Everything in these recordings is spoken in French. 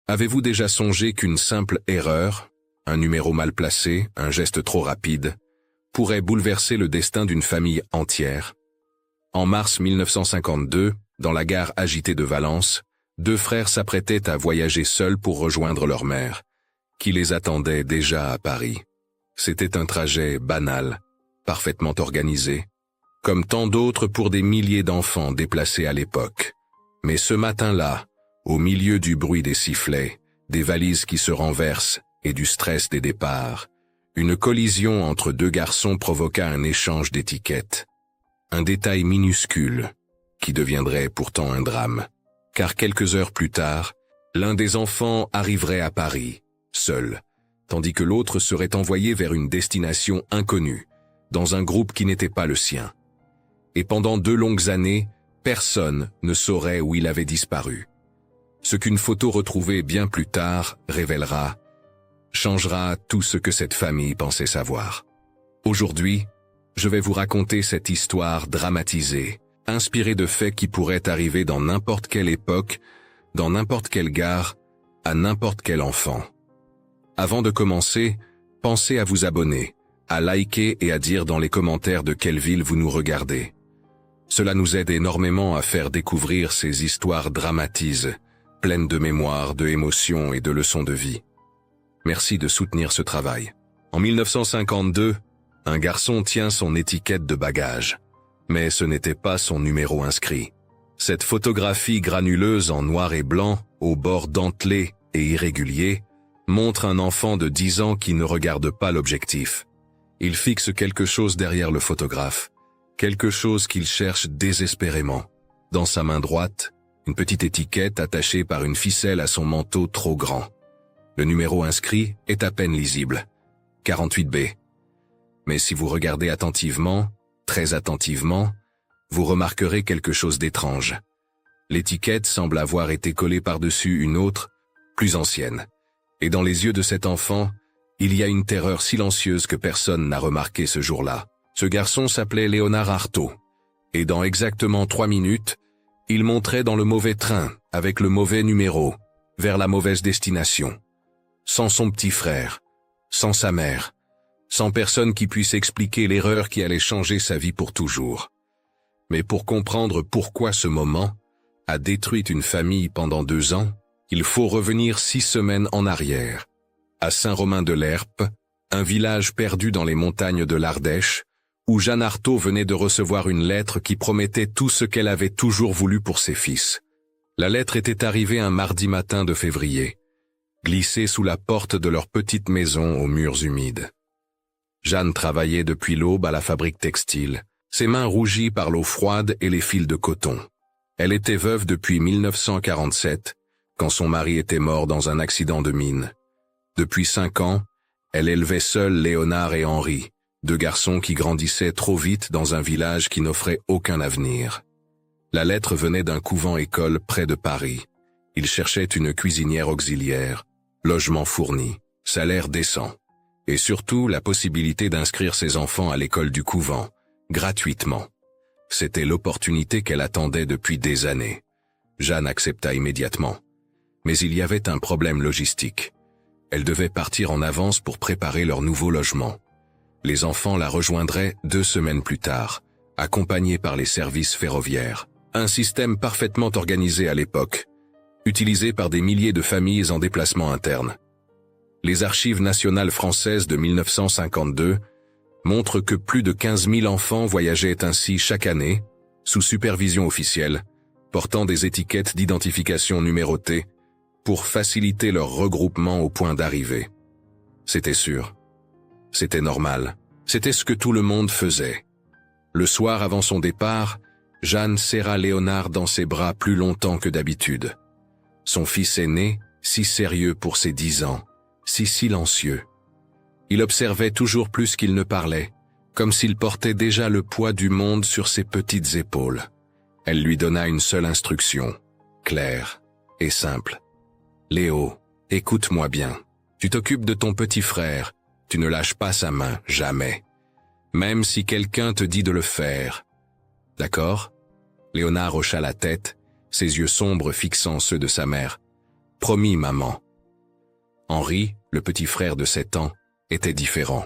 Avez-vous déjà songé qu'une simple erreur, un numéro mal placé, un geste trop rapide, pourrait bouleverser le destin d'une famille entière? En mars 1952, dans la gare agitée de Valence, deux frères s'apprêtaient à voyager seuls pour rejoindre leur mère, qui les attendait déjà à Paris. C'était un trajet banal, parfaitement organisé, comme tant d'autres pour des milliers d'enfants déplacés à l'époque. Mais ce matin-là, au milieu du bruit des sifflets, des valises qui se renversent et du stress des départs, une collision entre deux garçons provoqua un échange d'étiquettes. Un détail minuscule, qui deviendrait pourtant un drame, car quelques heures plus tard, l'un des enfants arriverait à Paris, seul, tandis que l'autre serait envoyé vers une destination inconnue, dans un groupe qui n'était pas le sien. Et pendant 2 longues années, personne ne saurait où il avait disparu. Ce qu'une photo retrouvée bien plus tard révélera, changera tout ce que cette famille pensait savoir. Aujourd'hui, je vais vous raconter cette histoire dramatisée, inspirée de faits qui pourraient arriver dans n'importe quelle époque, dans n'importe quelle gare, à n'importe quel enfant. Avant de commencer, pensez à vous abonner, à liker et à dire dans les commentaires de quelle ville vous nous regardez. Cela nous aide énormément à faire découvrir ces histoires dramatises, pleines de mémoire, de émotions et de leçons de vie. Merci de soutenir ce travail. En 1952, un garçon tient son étiquette de bagage. Mais ce n'était pas son numéro inscrit. Cette photographie granuleuse en noir et blanc, aux bords dentelés et irréguliers, montre un enfant de 10 ans qui ne regarde pas l'objectif. Il fixe quelque chose derrière le photographe, quelque chose qu'il cherche désespérément. Dans sa main droite, une petite étiquette attachée par une ficelle à son manteau trop grand. Le numéro inscrit est à peine lisible, 48B. Mais si vous regardez attentivement, très attentivement, vous remarquerez quelque chose d'étrange. L'étiquette semble avoir été collée par-dessus une autre, plus ancienne. Et dans les yeux de cet enfant, il y a une terreur silencieuse que personne n'a remarquée ce jour-là. Ce garçon s'appelait Léonard Artaud. Et dans exactement 3 minutes, il monterait dans le mauvais train, avec le mauvais numéro, vers la mauvaise destination. Sans son petit frère, sans sa mère, sans personne qui puisse expliquer l'erreur qui allait changer sa vie pour toujours. Mais pour comprendre pourquoi ce moment a détruit une famille pendant 2 ans, il faut revenir 6 semaines en arrière, à Saint-Romain-de-l'Herpe, un village perdu dans les montagnes de l'Ardèche, où Jeanne Artaud venait de recevoir une lettre qui promettait tout ce qu'elle avait toujours voulu pour ses fils. La lettre était arrivée un mardi matin de février, glissée sous la porte de leur petite maison aux murs humides. Jeanne travaillait depuis l'aube à la fabrique textile, ses mains rougies par l'eau froide et les fils de coton. Elle était veuve depuis 1947, quand son mari était mort dans un accident de mine. Depuis 5 ans, elle élevait seule Léonard et Henri, 2 garçons qui grandissaient trop vite dans un village qui n'offrait aucun avenir. La lettre venait d'un couvent-école près de Paris. Il cherchait une cuisinière auxiliaire, logement fourni, salaire décent, et surtout la possibilité d'inscrire ses enfants à l'école du couvent, gratuitement. C'était l'opportunité qu'elle attendait depuis des années. Jeanne accepta immédiatement. Mais il y avait un problème logistique. Elle devait partir en avance pour préparer leur nouveau logement. Les enfants la rejoindraient 2 semaines plus tard, accompagnés par les services ferroviaires. Un système parfaitement organisé à l'époque, utilisé par des milliers de familles en déplacement interne. Les archives nationales françaises de 1952 montrent que plus de 15 000 enfants voyageaient ainsi chaque année, sous supervision officielle, portant des étiquettes d'identification numérotées, pour faciliter leur regroupement au point d'arrivée. C'était sûr. C'était normal. C'était ce que tout le monde faisait. Le soir avant son départ, Jeanne serra Léonard dans ses bras plus longtemps que d'habitude. Son fils aîné, si sérieux pour ses 10 ans, si silencieux. Il observait toujours plus qu'il ne parlait, comme s'il portait déjà le poids du monde sur ses petites épaules. Elle lui donna une seule instruction, claire et simple. « Léo, écoute-moi bien. Tu t'occupes de ton petit frère. Tu ne lâches pas sa main, jamais. Même si quelqu'un te dit de le faire. D'accord ?» Léonard hocha la tête, ses yeux sombres fixant ceux de sa mère. Promis, maman. Henri, le petit frère de 7 ans, était différent.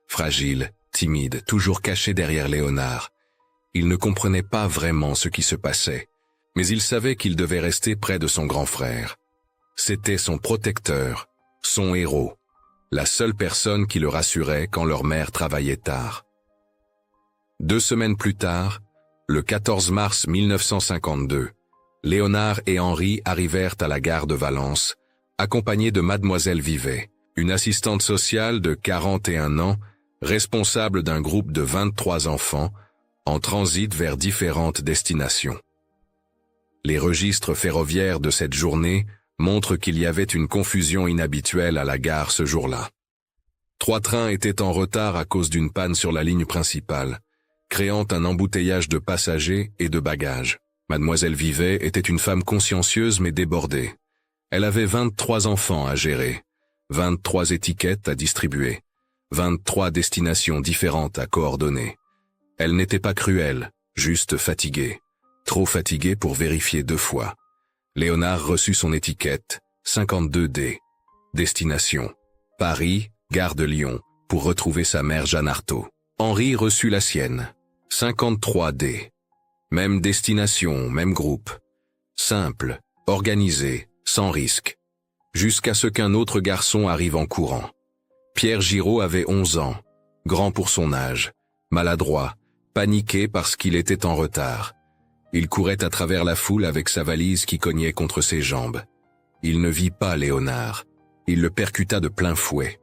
Fragile, timide, toujours caché derrière Léonard. Il ne comprenait pas vraiment ce qui se passait, mais il savait qu'il devait rester près de son grand frère. C'était son protecteur, son héros, la seule personne qui le rassurait quand leur mère travaillait tard. 2 semaines plus tard, le 14 mars 1952, Léonard et Henri arrivèrent à la gare de Valence, accompagnés de Mademoiselle Vivet, une assistante sociale de 41 ans, responsable d'un groupe de 23 enfants, en transit vers différentes destinations. Les registres ferroviaires de cette journée montrent qu'il y avait une confusion inhabituelle à la gare ce jour-là. 3 trains étaient en retard à cause d'une panne sur la ligne principale, créant un embouteillage de passagers et de bagages. Mademoiselle Vivet était une femme consciencieuse mais débordée. Elle avait 23 enfants à gérer, 23 étiquettes à distribuer, 23 destinations différentes à coordonner. Elle n'était pas cruelle, juste fatiguée. Trop fatiguée pour vérifier 2 fois. Léonard reçut son étiquette, 52D. Destination: Paris, gare de Lyon, pour retrouver sa mère Jeanne Arthaud. Henri reçut la sienne, 53D. Même destination, même groupe. Simple, organisé, sans risque. Jusqu'à ce qu'un autre garçon arrive en courant. Pierre Giraud avait 11 ans, grand pour son âge, maladroit, paniqué parce qu'il était en retard. Il courait à travers la foule avec sa valise qui cognait contre ses jambes. Il ne vit pas Léonard. Il le percuta de plein fouet.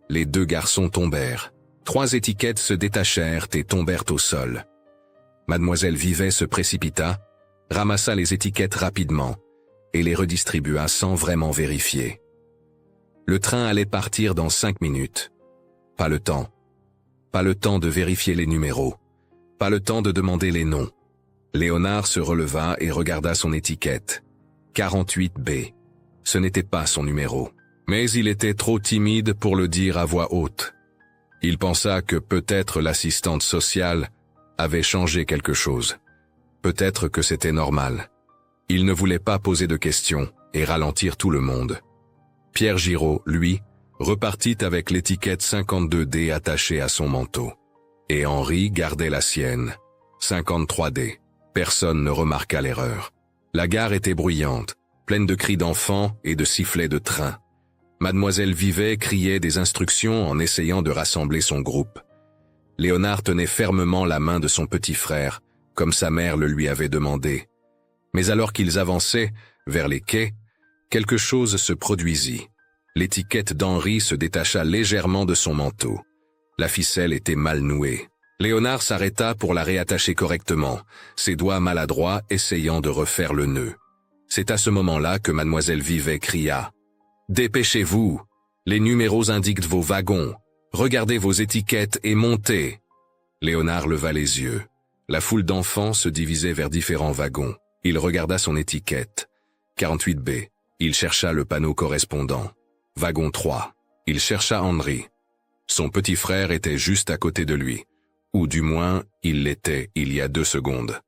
Les 2 garçons tombèrent. 3 étiquettes se détachèrent et tombèrent au sol. Mademoiselle Vivet se précipita, ramassa les étiquettes rapidement et les redistribua sans vraiment vérifier. Le train allait partir dans 5 minutes. Pas le temps. Pas le temps de vérifier les numéros. Pas le temps de demander les noms. Léonard se releva et regarda son étiquette. 48B. Ce n'était pas son numéro. Mais il était trop timide pour le dire à voix haute. Il pensa que peut-être l'assistante sociale avait changé quelque chose. Peut-être que c'était normal. Il ne voulait pas poser de questions et ralentir tout le monde. Pierre Giraud, lui, repartit avec l'étiquette 52D attachée à son manteau. Et Henri gardait la sienne, 53D. Personne ne remarqua l'erreur. La gare était bruyante, pleine de cris d'enfants et de sifflets de train. Mademoiselle Vivet criait des instructions en essayant de rassembler son groupe. Léonard tenait fermement la main de son petit frère, comme sa mère le lui avait demandé. Mais alors qu'ils avançaient vers les quais, quelque chose se produisit. L'étiquette d'Henri se détacha légèrement de son manteau. La ficelle était mal nouée. Léonard s'arrêta pour la réattacher correctement, ses doigts maladroits essayant de refaire le nœud. C'est à ce moment-là que Mademoiselle Vivet cria « Dépêchez-vous! Les numéros indiquent vos wagons. Regardez vos étiquettes et montez !» Léonard leva les yeux. La foule d'enfants se divisait vers différents wagons. Il regarda son étiquette. 48B. Il chercha le panneau correspondant. Wagon 3. Il chercha Henri. Son petit frère était juste à côté de lui. Ou du moins, il l'était il y a 2 secondes.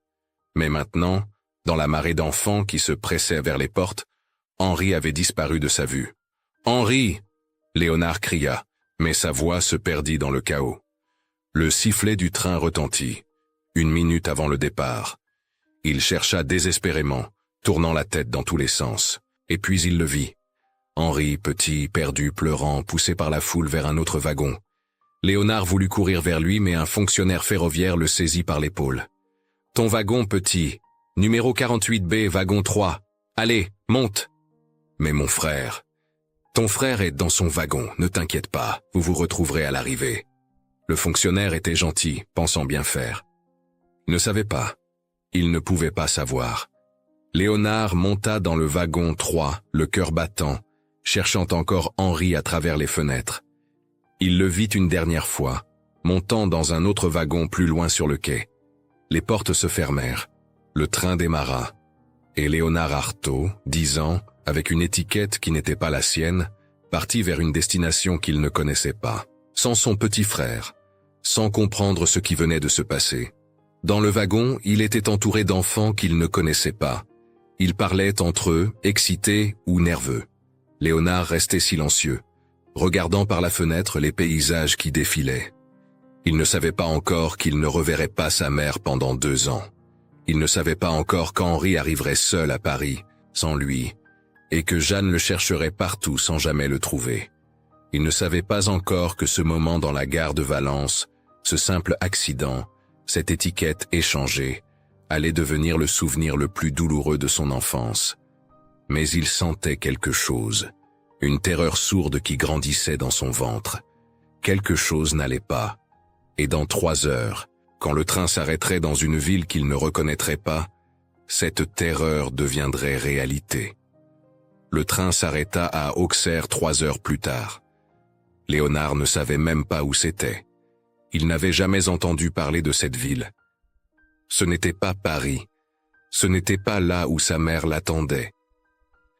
Mais maintenant, dans la marée d'enfants qui se pressaient vers les portes, Henri avait disparu de sa vue. « Henri !» Léonard cria, mais sa voix se perdit dans le chaos. Le sifflet du train retentit, 1 minute avant le départ. Il chercha désespérément, tournant la tête dans tous les sens, et puis il le vit. Henri, petit, perdu, pleurant, poussé par la foule vers un autre wagon. Léonard voulut courir vers lui, mais un fonctionnaire ferroviaire le saisit par l'épaule. « Ton wagon, petit. Numéro 48B, wagon 3. Allez, monte !»« Mais mon frère. »« Ton frère est dans son wagon, ne t'inquiète pas, vous vous retrouverez à l'arrivée. » Le fonctionnaire était gentil, pensant bien faire. Il ne savait pas. Il ne pouvait pas savoir. Léonard monta dans le wagon 3, le cœur battant, cherchant encore Henri à travers les fenêtres. Il le vit une dernière fois, montant dans un autre wagon plus loin sur le quai. Les portes se fermèrent. Le train démarra. Et Léonard Arthaud, 10 ans, avec une étiquette qui n'était pas la sienne, partit vers une destination qu'il ne connaissait pas, sans son petit frère, sans comprendre ce qui venait de se passer. Dans le wagon, il était entouré d'enfants qu'il ne connaissait pas. Ils parlaient entre eux, excités ou nerveux. Léonard restait silencieux, regardant par la fenêtre les paysages qui défilaient. Il ne savait pas encore qu'il ne reverrait pas sa mère pendant 2 ans. Il ne savait pas encore qu'Henri arriverait seul à Paris, sans lui, et que Jeanne le chercherait partout sans jamais le trouver. Il ne savait pas encore que ce moment dans la gare de Valence, ce simple accident, cette étiquette échangée, allait devenir le souvenir le plus douloureux de son enfance. Mais il sentait quelque chose, une terreur sourde qui grandissait dans son ventre. Quelque chose n'allait pas. Et dans 3 heures, quand le train s'arrêterait dans une ville qu'il ne reconnaîtrait pas, cette terreur deviendrait réalité. Le train s'arrêta à Auxerre 3 heures plus tard. Léonard ne savait même pas où c'était. Il n'avait jamais entendu parler de cette ville. Ce n'était pas Paris. Ce n'était pas là où sa mère l'attendait.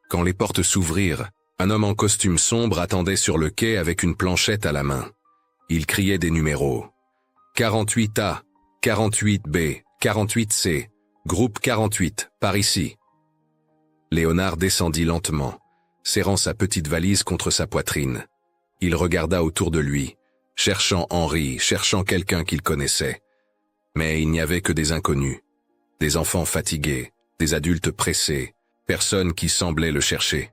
Quand les portes s'ouvrirent, un homme en costume sombre attendait sur le quai avec une planchette à la main. Il criait des numéros. 48A, 48B, 48C, groupe 48, par ici. Léonard descendit lentement, serrant sa petite valise contre sa poitrine. Il regarda autour de lui, cherchant Henri, cherchant quelqu'un qu'il connaissait. Mais il n'y avait que des inconnus, des enfants fatigués, des adultes pressés, personne qui semblait le chercher.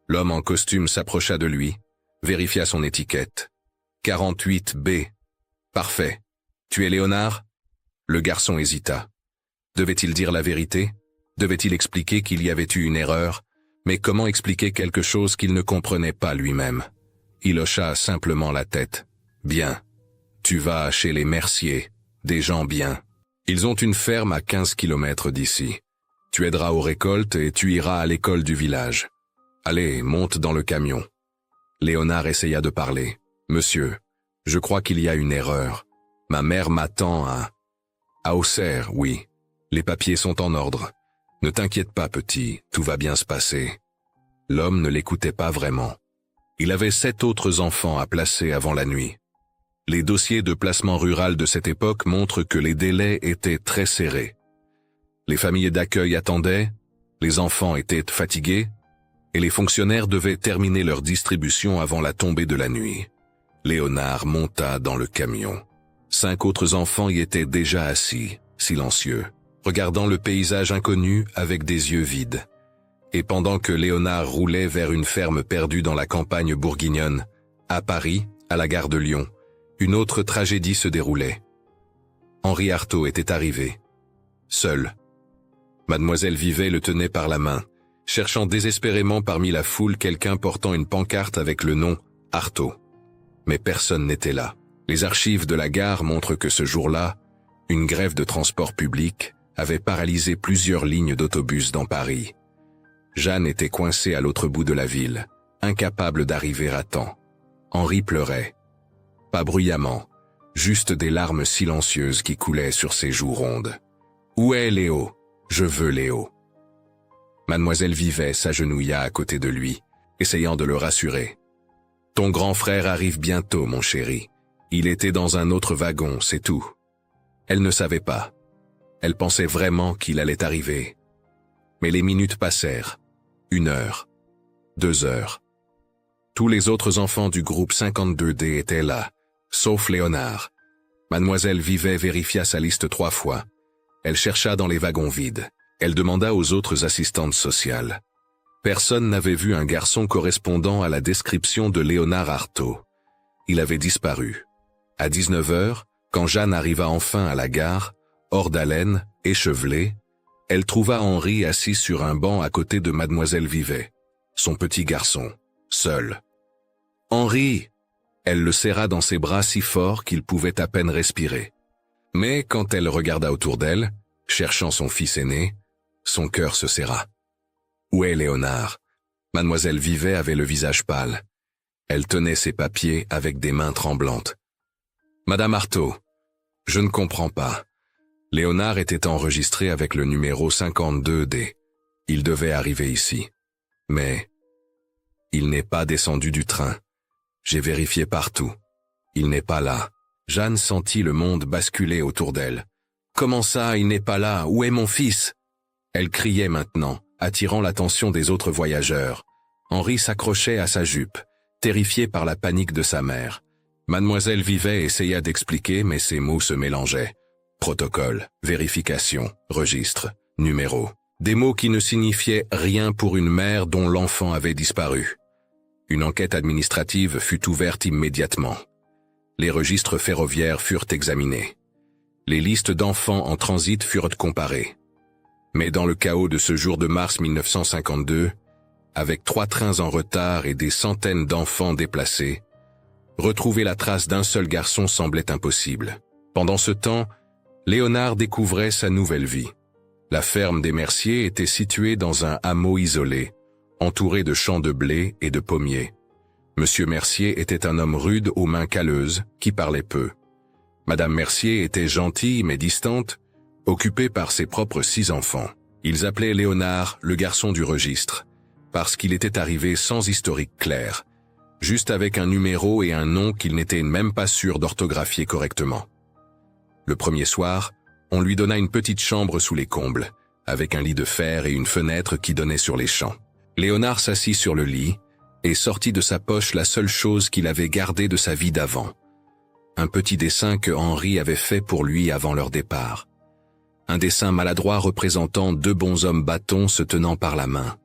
L'homme en costume s'approcha de lui, vérifia son étiquette. 48B. Parfait. Tu es Léonard? Le garçon hésita. Devait-il dire la vérité? Devait-il expliquer qu'il y avait eu une erreur? Mais comment expliquer quelque chose qu'il ne comprenait pas lui-même? Il hocha simplement la tête. Bien. Tu vas chez les Merciers, des gens bien. Ils ont une ferme à 15 kilomètres d'ici. Tu aideras aux récoltes et tu iras à l'école du village. Allez, monte dans le camion. Léonard essaya de parler. Monsieur, je crois qu'il y a une erreur. Ma mère m'attend à Auxerre, oui. Les papiers sont en ordre. Ne t'inquiète pas, petit, tout va bien se passer. L'homme ne l'écoutait pas vraiment. Il avait 7 autres enfants à placer avant la nuit. Les dossiers de placement rural de cette époque montrent que les délais étaient très serrés. Les familles d'accueil attendaient, les enfants étaient fatigués, et les fonctionnaires devaient terminer leur distribution avant la tombée de la nuit. Léonard monta dans le camion. 5 autres enfants y étaient déjà assis, silencieux, regardant le paysage inconnu avec des yeux vides. Et pendant que Léonard roulait vers une ferme perdue dans la campagne bourguignonne, à Paris, à la gare de Lyon, une autre tragédie se déroulait. Henri Artaud était arrivé, seul. Mademoiselle Vivet le tenait par la main, cherchant désespérément parmi la foule quelqu'un portant une pancarte avec le nom Artaud. Mais personne n'était là. Les archives de la gare montrent que ce jour-là, une grève de transport public avait paralysé plusieurs lignes d'autobus dans Paris. Jeanne était coincée à l'autre bout de la ville, incapable d'arriver à temps. Henri pleurait. Pas bruyamment, juste des larmes silencieuses qui coulaient sur ses joues rondes. « Où est Léo? Je veux Léo. » Mademoiselle Vivet s'agenouilla à côté de lui, essayant de le rassurer. « Ton grand frère arrive bientôt, mon chéri. Il était dans un autre wagon, c'est tout. » Elle ne savait pas. Elle pensait vraiment qu'il allait arriver. Mais les minutes passèrent. 1 heure. 2 heures. Tous les autres enfants du groupe 52D étaient là, sauf Léonard. Mademoiselle Vivet vérifia sa liste 3 fois. Elle chercha dans les wagons vides. Elle demanda aux autres assistantes sociales. Personne n'avait vu un garçon correspondant à la description de Léonard Artaud. Il avait disparu. À 19 heures, quand Jeanne arriva enfin à la gare, hors d'haleine, échevelée, elle trouva Henri assis sur un banc à côté de Mademoiselle Vivet, son petit garçon, seul. « Henri !» Elle le serra dans ses bras si fort qu'il pouvait à peine respirer. Mais quand elle regarda autour d'elle, cherchant son fils aîné, son cœur se serra. Où est Léonard? Mademoiselle Vivet avait le visage pâle. Elle tenait ses papiers avec des mains tremblantes. Madame Artaud, je ne comprends pas. Léonard était enregistré avec le numéro 52D. Il devait arriver ici. Mais il n'est pas descendu du train. J'ai vérifié partout. Il n'est pas là. Jeanne sentit le monde basculer autour d'elle. Comment ça, il n'est pas là? Où est mon fils? Elle criait maintenant, attirant l'attention des autres voyageurs. Henri s'accrochait à sa jupe, terrifié par la panique de sa mère. Mademoiselle Vivet essaya d'expliquer, mais ses mots se mélangeaient. Protocole, vérification, registre, numéro. Des mots qui ne signifiaient rien pour une mère dont l'enfant avait disparu. Une enquête administrative fut ouverte immédiatement. Les registres ferroviaires furent examinés. Les listes d'enfants en transit furent comparées. Mais dans le chaos de ce jour de mars 1952, avec 3 trains en retard et des centaines d'enfants déplacés, retrouver la trace d'un seul garçon semblait impossible. Pendant ce temps, Léonard découvrait sa nouvelle vie. La ferme des Merciers était située dans un hameau isolé, entouré de champs de blé et de pommiers. Monsieur Mercier était un homme rude aux mains calleuses, qui parlait peu. Madame Mercier était gentille mais distante, occupée par ses propres 6 enfants. Ils appelaient Léonard le garçon du registre, parce qu'il était arrivé sans historique clair, juste avec un numéro et un nom qu'il n'était même pas sûr d'orthographier correctement. Le premier soir, on lui donna une petite chambre sous les combles, avec un lit de fer et une fenêtre qui donnait sur les champs. Léonard s'assit sur le lit et sortit de sa poche la seule chose qu'il avait gardée de sa vie d'avant. Un petit dessin que Henri avait fait pour lui avant leur départ. Un dessin maladroit représentant 2 bonshommes bâtons se tenant par la main.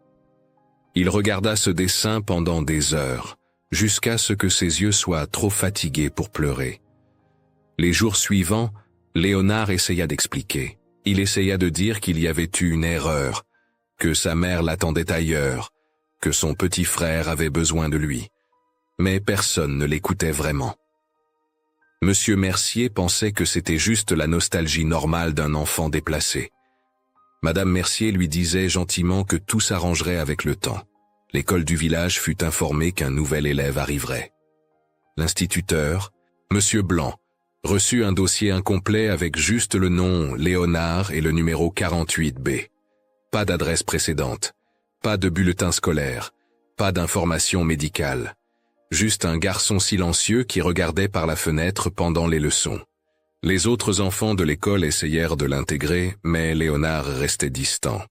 Il regarda ce dessin pendant des heures, jusqu'à ce que ses yeux soient trop fatigués pour pleurer. Les jours suivants, Léonard essaya d'expliquer. Il essaya de dire qu'il y avait eu une erreur, que sa mère l'attendait ailleurs, que son petit frère avait besoin de lui. Mais personne ne l'écoutait vraiment. Monsieur Mercier pensait que c'était juste la nostalgie normale d'un enfant déplacé. Madame Mercier lui disait gentiment que tout s'arrangerait avec le temps. L'école du village fut informée qu'un nouvel élève arriverait. L'instituteur, Monsieur Blanc, reçut un dossier incomplet avec juste le nom Léonard et le numéro 48B. Pas d'adresse précédente, pas de bulletin scolaire, pas d'information médicale. Juste un garçon silencieux qui regardait par la fenêtre pendant les leçons. Les autres enfants de l'école essayèrent de l'intégrer, mais Léonard restait distant.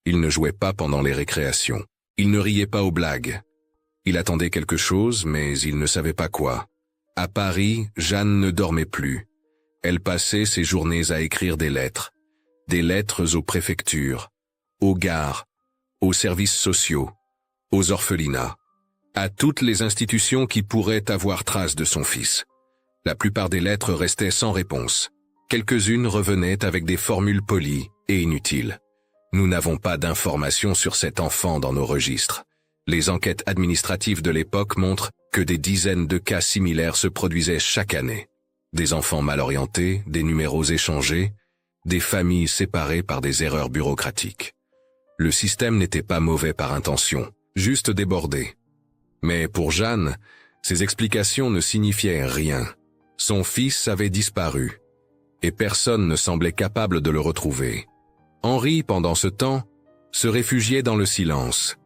Il ne jouait pas pendant les récréations. Il ne riait pas aux blagues. Il attendait quelque chose, mais il ne savait pas quoi. À Paris, Jeanne ne dormait plus. Elle passait ses journées à écrire des lettres aux préfectures, aux gares, aux services sociaux, aux orphelinats, à toutes les institutions qui pourraient avoir trace de son fils. La plupart des lettres restaient sans réponse. Quelques-unes revenaient avec des formules polies et inutiles. Nous n'avons pas d'informations sur cet enfant dans nos registres. Les enquêtes administratives de l'époque montrent que des dizaines de cas similaires se produisaient chaque année. Des enfants mal orientés, des numéros échangés, des familles séparées par des erreurs bureaucratiques. Le système n'était pas mauvais par intention, juste débordé. Mais pour Jeanne, ces explications ne signifiaient rien. Son fils avait disparu, et personne ne semblait capable de le retrouver. Henri, pendant ce temps, se réfugiait dans le silence.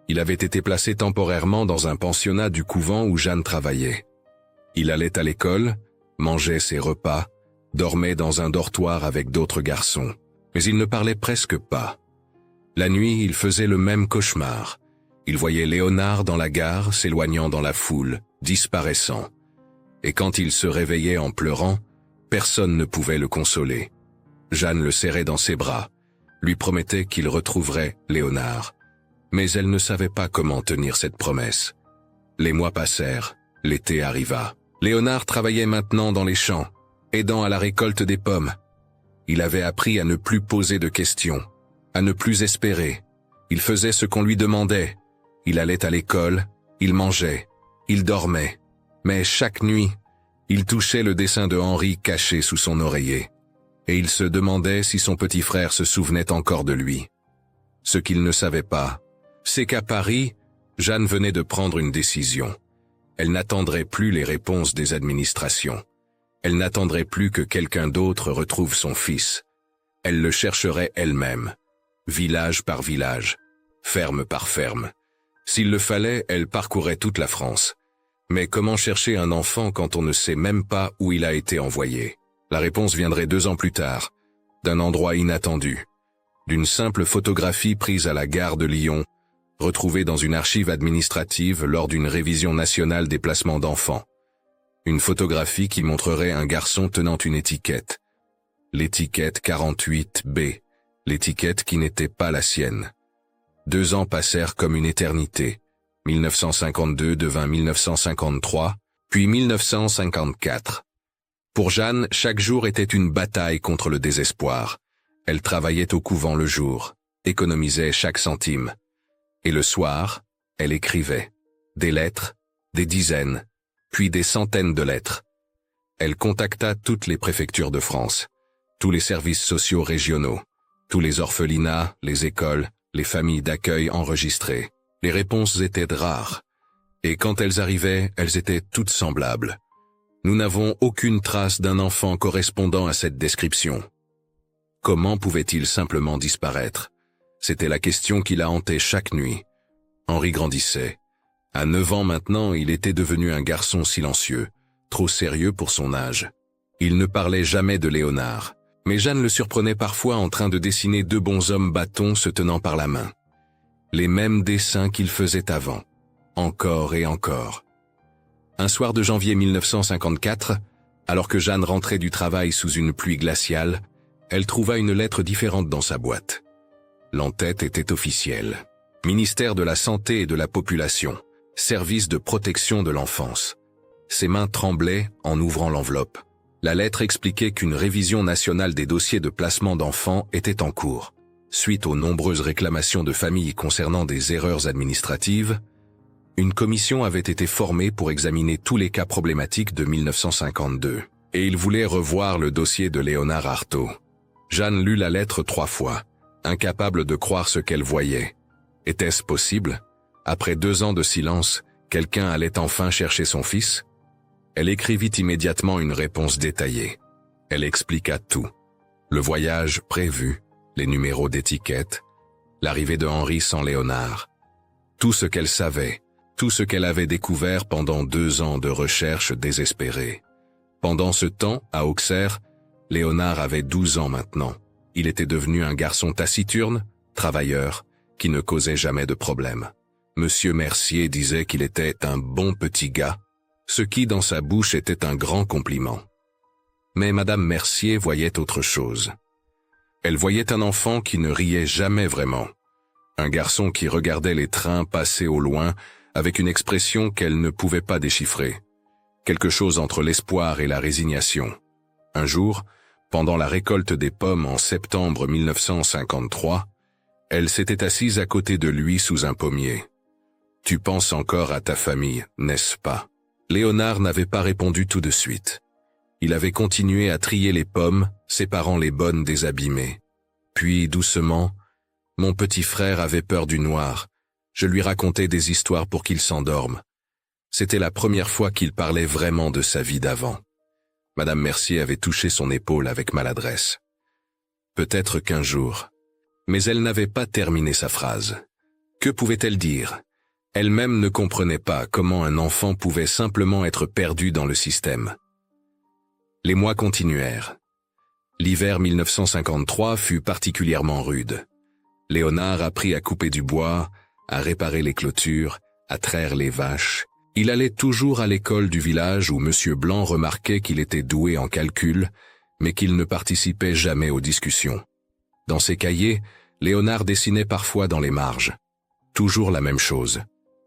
Il avait été placé temporairement dans un pensionnat du couvent où Jeanne travaillait. Il allait à l'école, mangeait ses repas, dormait dans un dortoir avec d'autres garçons, mais il ne parlait presque pas. La nuit, il faisait le même cauchemar. Il voyait Léonard dans la gare, s'éloignant dans la foule, disparaissant. Et quand il se réveillait en pleurant, personne ne pouvait le consoler. Jeanne le serrait dans ses bras, lui promettait qu'il retrouverait Léonard. Mais elle ne savait pas comment tenir cette promesse. Les mois passèrent, l'été arriva. Léonard travaillait maintenant dans les champs, aidant à la récolte des pommes. Il avait appris à ne plus poser de questions, à ne plus espérer. Il faisait ce qu'on lui demandait. Il allait à l'école, il mangeait, il dormait. Mais chaque nuit, il touchait le dessin de Henri caché sous son oreiller. Et il se demandait si son petit frère se souvenait encore de lui. Ce qu'il ne savait pas, c'est qu'à Paris, Jeanne venait de prendre une décision. Elle n'attendrait plus les réponses des administrations. Elle n'attendrait plus que quelqu'un d'autre retrouve son fils. Elle le chercherait elle-même, village par village, ferme par ferme. S'il le fallait, elle parcourrait toute la France. Mais comment chercher un enfant quand on ne sait même pas où il a été envoyé? La réponse viendrait 2 ans plus tard, d'un endroit inattendu, d'une simple photographie prise à la gare de Lyon, retrouvée dans une archive administrative lors d'une révision nationale des placements d'enfants. Une photographie qui montrerait un garçon tenant une étiquette. L'étiquette 48B, l'étiquette qui n'était pas la sienne. 2 ans passèrent comme une éternité. 1952 devint 1953, puis 1954. Pour Jeanne, chaque jour était une bataille contre le désespoir. Elle travaillait au couvent le jour, économisait chaque centime. Et le soir, elle écrivait. Des lettres, des dizaines, puis des centaines de lettres. Elle contacta toutes les préfectures de France, tous les services sociaux régionaux, tous les orphelinats, les écoles, les familles d'accueil enregistrées. Les réponses étaient rares. Et quand elles arrivaient, elles étaient toutes semblables. Nous n'avons aucune trace d'un enfant correspondant à cette description. Comment pouvait-il simplement disparaître? C'était la question qui la hantait chaque nuit. Henri grandissait. À 9 ans maintenant, il était devenu un garçon silencieux, trop sérieux pour son âge. Il ne parlait jamais de Léonard, mais Jeanne le surprenait parfois en train de dessiner 2 bonshommes bâtons se tenant par la main. Les mêmes dessins qu'il faisait avant, encore et encore. Un soir de janvier 1954, alors que Jeanne rentrait du travail sous une pluie glaciale, elle trouva une lettre différente dans sa boîte. L'entête était officielle. Ministère de la Santé et de la Population, Service de protection de l'enfance. Ses mains tremblaient en ouvrant l'enveloppe. La lettre expliquait qu'une révision nationale des dossiers de placement d'enfants était en cours. Suite aux nombreuses réclamations de familles concernant des erreurs administratives, une commission avait été formée pour examiner tous les cas problématiques de 1952, et il voulait revoir le dossier de Léonard Artaud. Jeanne lut la lettre 3 fois, incapable de croire ce qu'elle voyait. Était-ce possible? Après 2 ans de silence, quelqu'un allait enfin chercher son fils? Elle écrivit immédiatement une réponse détaillée. Elle expliqua tout. Le voyage prévu, les numéros d'étiquette, l'arrivée de Henri sans Léonard. Tout ce qu'elle savait, tout ce qu'elle avait découvert pendant 2 ans de recherche désespérée. Pendant ce temps, à Auxerre, Léonard avait 12 ans maintenant. Il était devenu un garçon taciturne, travailleur, qui ne causait jamais de problème. Monsieur Mercier disait qu'il était un bon petit gars, ce qui dans sa bouche était un grand compliment. Mais Madame Mercier voyait autre chose. Elle voyait un enfant qui ne riait jamais vraiment. Un garçon qui regardait les trains passer au loin avec une expression qu'elle ne pouvait pas déchiffrer. Quelque chose entre l'espoir et la résignation. Un jour, pendant la récolte des pommes en septembre 1953, elle s'était assise à côté de lui sous un pommier. « Tu penses encore à ta famille, n'est-ce pas ?» Léonard n'avait pas répondu tout de suite. Il avait continué à trier les pommes, séparant les bonnes des abîmées. Puis, doucement, « Mon petit frère avait peur du noir. Je lui racontais des histoires pour qu'il s'endorme. » C'était la première fois qu'il parlait vraiment de sa vie d'avant. Madame Mercier avait touché son épaule avec maladresse. Peut-être qu'un jour. Mais elle n'avait pas terminé sa phrase. Que pouvait-elle dire? Elle-même ne comprenait pas comment un enfant pouvait simplement être perdu dans le système. Les mois continuèrent. L'hiver 1953 fut particulièrement rude. Léonard apprit à couper du bois, à réparer les clôtures, à traire les vaches. Il allait toujours à l'école du village où Monsieur Blanc remarquait qu'il était doué en calcul, mais qu'il ne participait jamais aux discussions. Dans ses cahiers, Léonard dessinait parfois dans les marges. Toujours la même chose.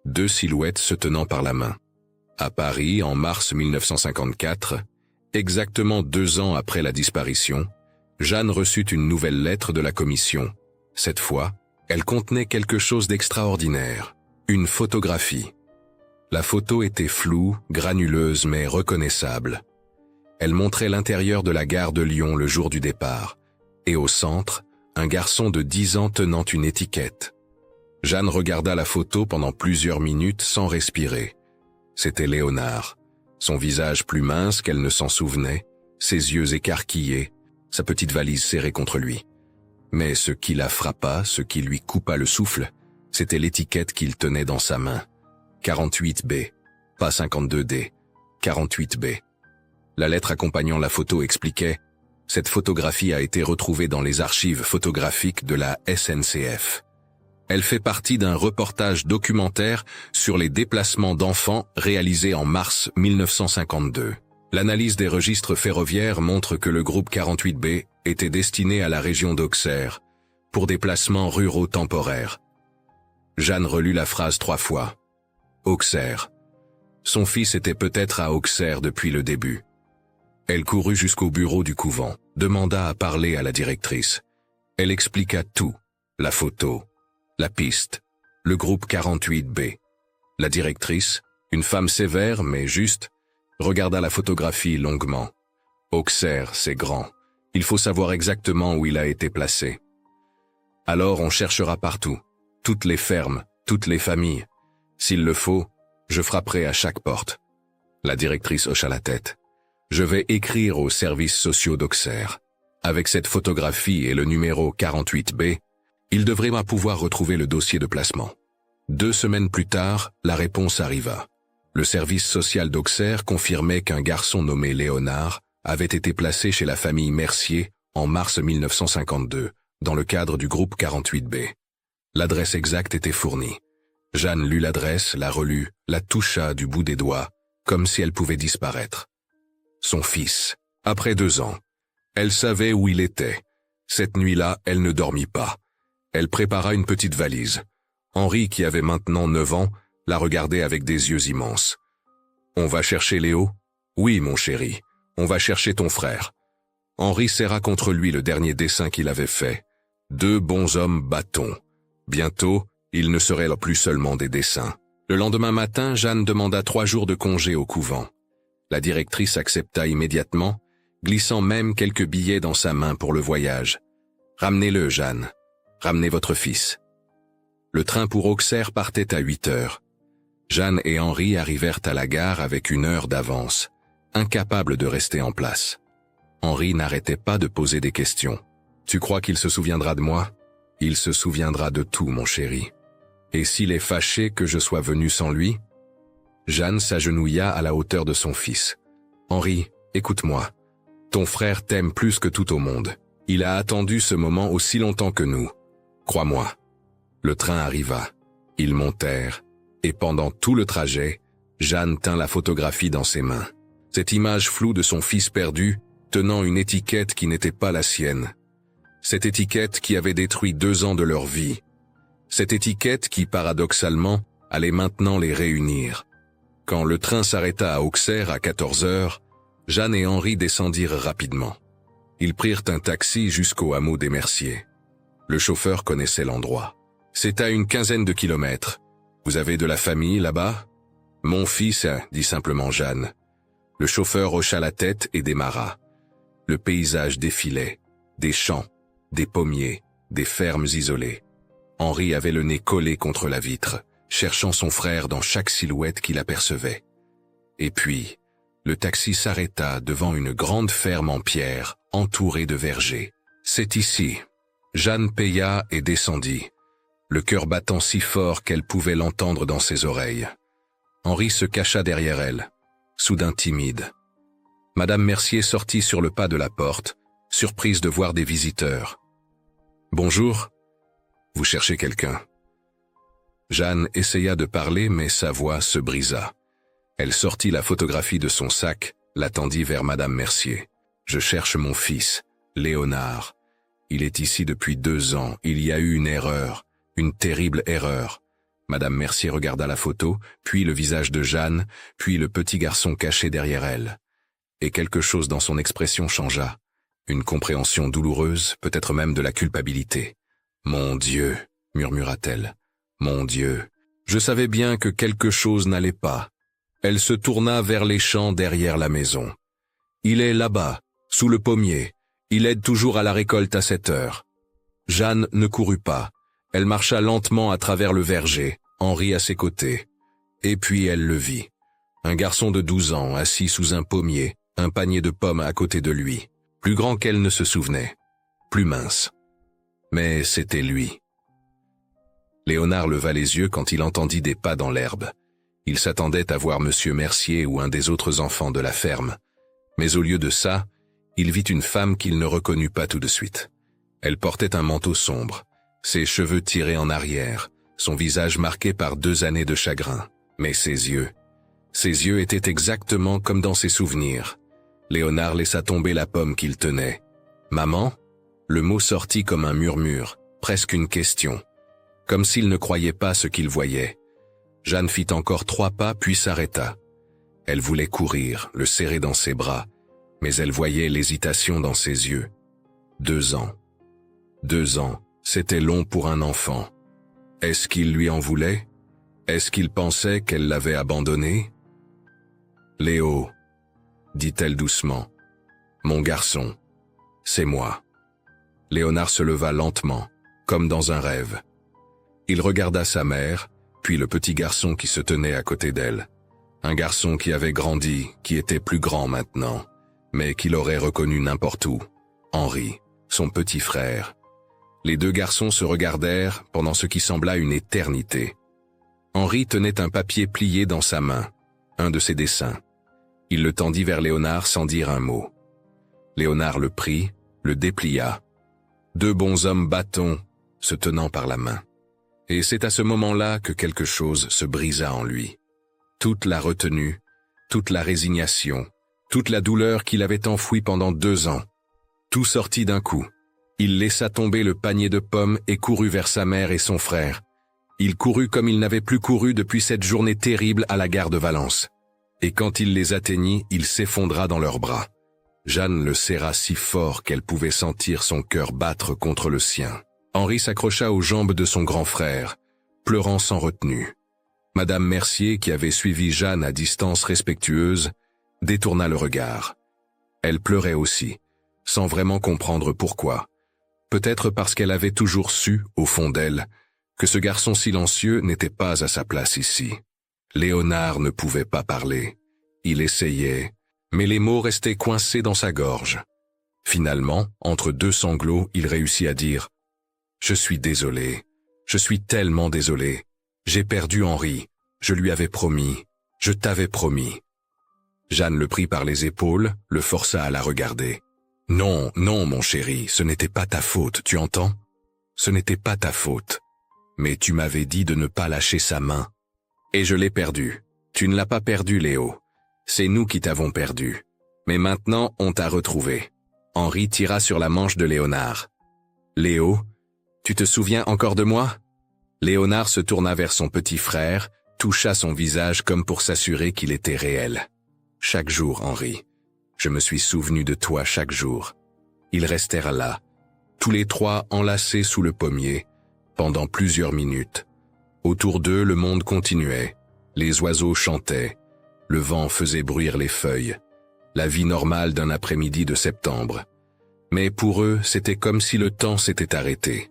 2 silhouettes se tenant par la main. À Paris, en mars 1954, exactement 2 ans après la disparition, Jeanne reçut une nouvelle lettre de la commission. Cette fois, elle contenait quelque chose d'extraordinaire. Une photographie. La photo était floue, granuleuse mais reconnaissable. Elle montrait l'intérieur de la gare de Lyon le jour du départ, et au centre, un garçon de 10 ans tenant une étiquette. Jeanne regarda la photo pendant plusieurs minutes sans respirer. C'était Léonard, son visage plus mince qu'elle ne s'en souvenait, ses yeux écarquillés, sa petite valise serrée contre lui. Mais ce qui la frappa, ce qui lui coupa le souffle, c'était l'étiquette qu'il tenait dans sa main. 48B, pas 52D, 48B. La lettre accompagnant la photo expliquait Cette photographie a été retrouvée dans les archives photographiques de la SNCF. Elle fait partie d'un reportage documentaire sur les déplacements d'enfants réalisé en mars 1952. L'analyse des registres ferroviaires montre que le groupe 48B était destiné à la région d'Auxerre, pour des placements ruraux temporaires. Jeanne relut la phrase 3 fois. Auxerre. Son fils était peut-être à Auxerre depuis le début. Elle courut jusqu'au bureau du couvent, demanda à parler à la directrice. Elle expliqua tout, la photo, la piste, le groupe 48B. La directrice, une femme sévère mais juste, regarda la photographie longuement. Auxerre, c'est grand. Il faut savoir exactement où il a été placé. Alors on cherchera partout, toutes les fermes, toutes les familles. S'il le faut, je frapperai à chaque porte. La directrice hocha la tête. Je vais écrire aux services sociaux d'Auxerre. Avec cette photographie et le numéro 48B, il devrait pouvoir retrouver le dossier de placement. 2 semaines plus tard, la réponse arriva. Le service social d'Auxerre confirmait qu'un garçon nommé Léonard avait été placé chez la famille Mercier en mars 1952, dans le cadre du groupe 48B. L'adresse exacte était fournie. Jeanne lut l'adresse, la relut, la toucha du bout des doigts, comme si elle pouvait disparaître. Son fils, après 2 ans. Elle savait où il était. Cette nuit-là, elle ne dormit pas. Elle prépara une petite valise. Henri, qui avait maintenant 9 ans, la regardait avec des yeux immenses. « On va chercher Léo ? » ?»« Oui, mon chéri, on va chercher ton frère. » Henri serra contre lui le dernier dessin qu'il avait fait. 2 bons hommes bâtons. Bientôt, ils ne seraient plus seulement des dessins. Le lendemain matin, Jeanne demanda 3 jours de congé au couvent. La directrice accepta immédiatement, glissant même quelques billets dans sa main pour le voyage. « Ramenez-le, Jeanne. Ramenez votre fils. » Le train pour Auxerre partait à 8 heures. Jeanne et Henri arrivèrent à la gare avec 1 heure d'avance, incapables de rester en place. Henri n'arrêtait pas de poser des questions. « Tu crois qu'il se souviendra de moi ? Il se souviendra de tout, mon chéri. Et s'il est fâché que je sois venu sans lui ?» Jeanne s'agenouilla à la hauteur de son fils. « Henri, écoute-moi. Ton frère t'aime plus que tout au monde. Il a attendu ce moment aussi longtemps que nous. Crois-moi. » Le train arriva. Ils montèrent. Et pendant tout le trajet, Jeanne tint la photographie dans ses mains. Cette image floue de son fils perdu, tenant une étiquette qui n'était pas la sienne. Cette étiquette qui avait détruit 2 ans de leur vie. Cette étiquette qui, paradoxalement, allait maintenant les réunir. Quand le train s'arrêta à Auxerre à 14 heures, Jeanne et Henri descendirent rapidement. Ils prirent un taxi jusqu'au hameau des Merciers. Le chauffeur connaissait l'endroit. C'est à une 15aine de kilomètres. Vous avez de la famille là-bas ? Mon fils, dit simplement Jeanne. Le chauffeur hocha la tête et démarra. Le paysage défilait. Des champs, des pommiers, des fermes isolées. Henri avait le nez collé contre la vitre, cherchant son frère dans chaque silhouette qu'il apercevait. Et puis, le taxi s'arrêta devant une grande ferme en pierre, entourée de vergers. « C'est ici. » Jeanne paya et descendit, le cœur battant si fort qu'elle pouvait l'entendre dans ses oreilles. Henri se cacha derrière elle, soudain timide. Madame Mercier sortit sur le pas de la porte, surprise de voir des visiteurs. « Bonjour. Vous cherchez quelqu'un ?» Jeanne essaya de parler, mais sa voix se brisa. Elle sortit la photographie de son sac, la tendit vers Madame Mercier. « Je cherche mon fils, Léonard. Il est ici depuis 2 ans. Il y a eu une erreur, une terrible erreur. » Madame Mercier regarda la photo, puis le visage de Jeanne, puis le petit garçon caché derrière elle. Et quelque chose dans son expression changea. Une compréhension douloureuse, peut-être même de la culpabilité. « Mon Dieu !» murmura-t-elle. « Mon Dieu !» Je savais bien que quelque chose n'allait pas. Elle se tourna vers les champs derrière la maison. « Il est là-bas, sous le pommier. Il aide toujours à la récolte à 7 heures. » Jeanne ne courut pas. Elle marcha lentement à travers le verger, Henri à ses côtés. Et puis elle le vit. Un garçon de 12 ans, assis sous un pommier, un panier de pommes à côté de lui. Plus grand qu'elle ne se souvenait. Plus mince. Mais c'était lui. Léonard leva les yeux quand il entendit des pas dans l'herbe. Il s'attendait à voir Monsieur Mercier ou un des autres enfants de la ferme. Mais au lieu de ça, Il vit une femme qu'il ne reconnut pas tout de suite. Elle portait un manteau sombre, ses cheveux tirés en arrière, son visage marqué par 2 années de chagrin. Mais ses yeux étaient exactement comme dans ses souvenirs. Léonard laissa tomber la pomme qu'il tenait. « Maman ?» Le mot sortit comme un murmure, presque une question, comme s'il ne croyait pas ce qu'il voyait. Jeanne fit encore 3 pas puis s'arrêta. Elle voulait courir, le serrer dans ses bras, mais elle voyait l'hésitation dans ses yeux. 2 ans. 2 ans, c'était long pour un enfant. Est-ce qu'il lui en voulait? Est-ce qu'il pensait qu'elle l'avait abandonné? « Léo, » dit-elle doucement. « Mon garçon, c'est moi. » Léonard se leva lentement, comme dans un rêve. Il regarda sa mère, puis le petit garçon qui se tenait à côté d'elle. Un garçon qui avait grandi, qui était plus grand maintenant, mais qu'il aurait reconnu n'importe où. Henri, son petit frère. Les 2 garçons se regardèrent pendant ce qui sembla une éternité. Henri tenait un papier plié dans sa main, un de ses dessins. Il le tendit vers Léonard sans dire un mot. Léonard le prit, le déplia. 2 bonshommes bâtons se tenant par la main. Et c'est à ce moment-là que quelque chose se brisa en lui. Toute la retenue, toute la résignation, toute la douleur qu'il avait enfouie pendant 2 ans. Tout sortit d'un coup. Il laissa tomber le panier de pommes et courut vers sa mère et son frère. Il courut comme il n'avait plus couru depuis cette journée terrible à la gare de Valence. Et quand il les atteignit, il s'effondra dans leurs bras. Jeanne le serra si fort qu'elle pouvait sentir son cœur battre contre le sien. Henri s'accrocha aux jambes de son grand frère, pleurant sans retenue. Madame Mercier, qui avait suivi Jeanne à distance respectueuse, détourna le regard. Elle pleurait aussi, sans vraiment comprendre pourquoi. Peut-être parce qu'elle avait toujours su, au fond d'elle, que ce garçon silencieux n'était pas à sa place ici. Léonard ne pouvait pas parler. Il essayait, mais les mots restaient coincés dans sa gorge. Finalement, entre 2 sanglots, il réussit à dire « Je suis désolé, je suis tellement désolé. J'ai perdu Henri, je lui avais promis, je t'avais promis. » Jeanne le prit par les épaules, le força à la regarder. « Non, non, mon chéri, ce n'était pas ta faute, tu entends? Ce n'était pas ta faute. Mais tu m'avais dit de ne pas lâcher sa main. Et je l'ai perdu. Tu ne l'as pas perdu, Léo. C'est nous qui t'avons perdu. Mais maintenant, on t'a retrouvé. » Henri tira sur la manche de Léonard. « Léo, tu te souviens encore de moi ?» Léonard se tourna vers son petit frère, toucha son visage comme pour s'assurer qu'il était réel. « Chaque jour, Henri. Je me suis souvenu de toi chaque jour. » Ils restèrent là, tous les 3 enlacés sous le pommier, pendant plusieurs minutes. Autour d'eux, le monde continuait. Les oiseaux chantaient. Le vent faisait bruire les feuilles. La vie normale d'un après-midi de septembre. Mais pour eux, c'était comme si le temps s'était arrêté.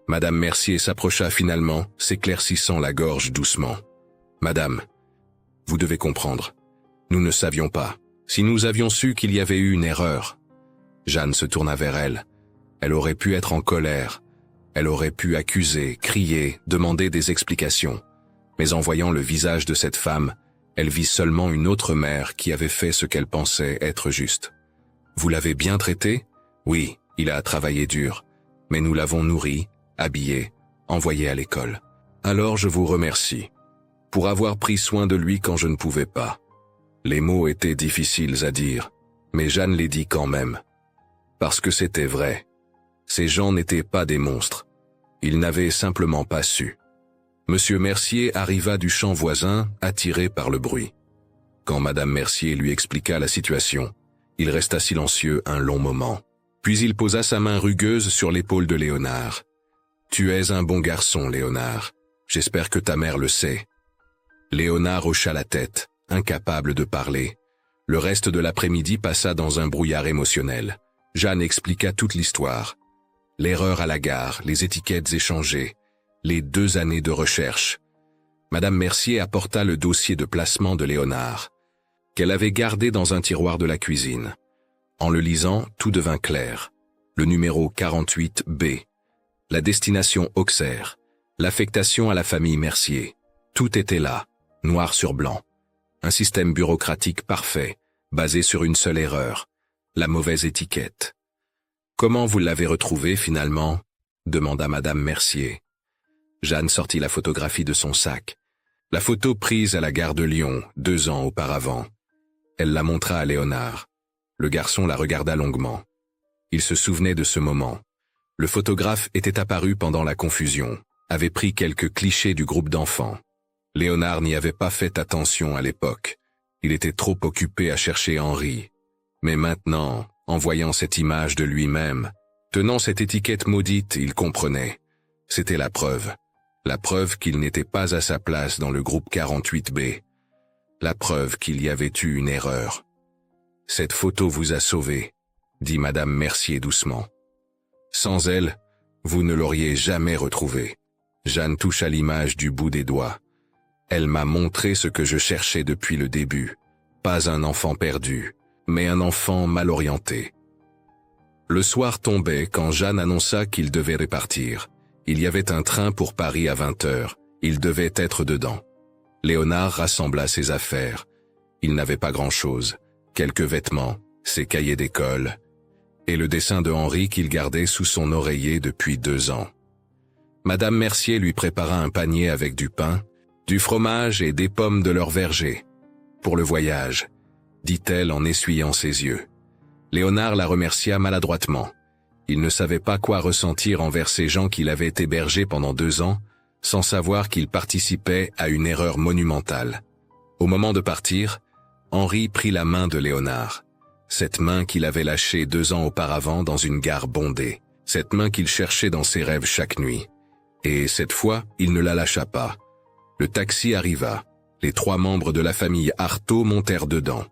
Madame Mercier s'approcha finalement, s'éclaircissant la gorge doucement. « Madame, vous devez comprendre. Nous ne savions pas. Si nous avions su qu'il y avait eu une erreur. » Jeanne se tourna vers elle. Elle aurait pu être en colère. Elle aurait pu accuser, crier, demander des explications. Mais en voyant le visage de cette femme, elle vit seulement une autre mère qui avait fait ce qu'elle pensait être juste. « Vous l'avez bien traité? Oui, il a travaillé dur. Mais nous l'avons nourri, habillé, envoyé à l'école. Alors je vous remercie. Pour avoir pris soin de lui quand je ne pouvais pas. » Les mots étaient difficiles à dire, mais Jeanne les dit quand même. Parce que c'était vrai. Ces gens n'étaient pas des monstres. Ils n'avaient simplement pas su. Monsieur Mercier arriva du champ voisin, attiré par le bruit. Quand Madame Mercier lui expliqua la situation, il resta silencieux un long moment. Puis il posa sa main rugueuse sur l'épaule de Léonard. « Tu es un bon garçon, Léonard. J'espère que ta mère le sait. » Léonard hocha la tête, incapable de parler. Le reste de l'après-midi passa dans un brouillard émotionnel. Jeanne expliqua toute l'histoire. L'erreur à la gare, les étiquettes échangées, les 2 années de recherche. Madame Mercier apporta le dossier de placement de Léonard, qu'elle avait gardé dans un tiroir de la cuisine. En le lisant, tout devint clair. Le numéro 48B, la destination Auxerre, l'affectation à la famille Mercier. Tout était là, noir sur blanc. Un système bureaucratique parfait, basé sur une seule erreur, la mauvaise étiquette. « Comment vous l'avez retrouvé finalement ?» demanda Madame Mercier. Jeanne sortit la photographie de son sac. La photo prise à la gare de Lyon, 2 ans auparavant. Elle la montra à Léonard. Le garçon la regarda longuement. Il se souvenait de ce moment. Le photographe était apparu pendant la confusion, avait pris quelques clichés du groupe d'enfants. Léonard n'y avait pas fait attention à l'époque. Il était trop occupé à chercher Henri. Mais maintenant, en voyant cette image de lui-même, tenant cette étiquette maudite, il comprenait. C'était la preuve qu'il n'était pas à sa place dans le groupe 48B. La preuve qu'il y avait eu une erreur. « Cette photo vous a sauvé », dit Madame Mercier doucement. « Sans elle, vous ne l'auriez jamais retrouvée. » Jeanne toucha l'image du bout des doigts. « Elle m'a montré ce que je cherchais depuis le début. Pas un enfant perdu, mais un enfant mal orienté. » Le soir tombait quand Jeanne annonça qu'il devait repartir. Il y avait un train pour Paris à 20h. Il devait être dedans. Léonard rassembla ses affaires. Il n'avait pas grand-chose. Quelques vêtements, ses cahiers d'école, et le dessin de Henri qu'il gardait sous son oreiller depuis 2 ans. Madame Mercier lui prépara un panier avec du pain, du fromage et des pommes de leur verger. « Pour le voyage », dit-elle en essuyant ses yeux. Léonard la remercia maladroitement. Il ne savait pas quoi ressentir envers ces gens qu'il avait hébergés pendant 2 ans, sans savoir qu'il participait à une erreur monumentale. Au moment de partir, Henri prit la main de Léonard. Cette main qu'il avait lâchée 2 ans auparavant dans une gare bondée. Cette main qu'il cherchait dans ses rêves chaque nuit. Et cette fois, il ne la lâcha pas. Le taxi arriva. Les 3 membres de la famille Artaud montèrent dedans.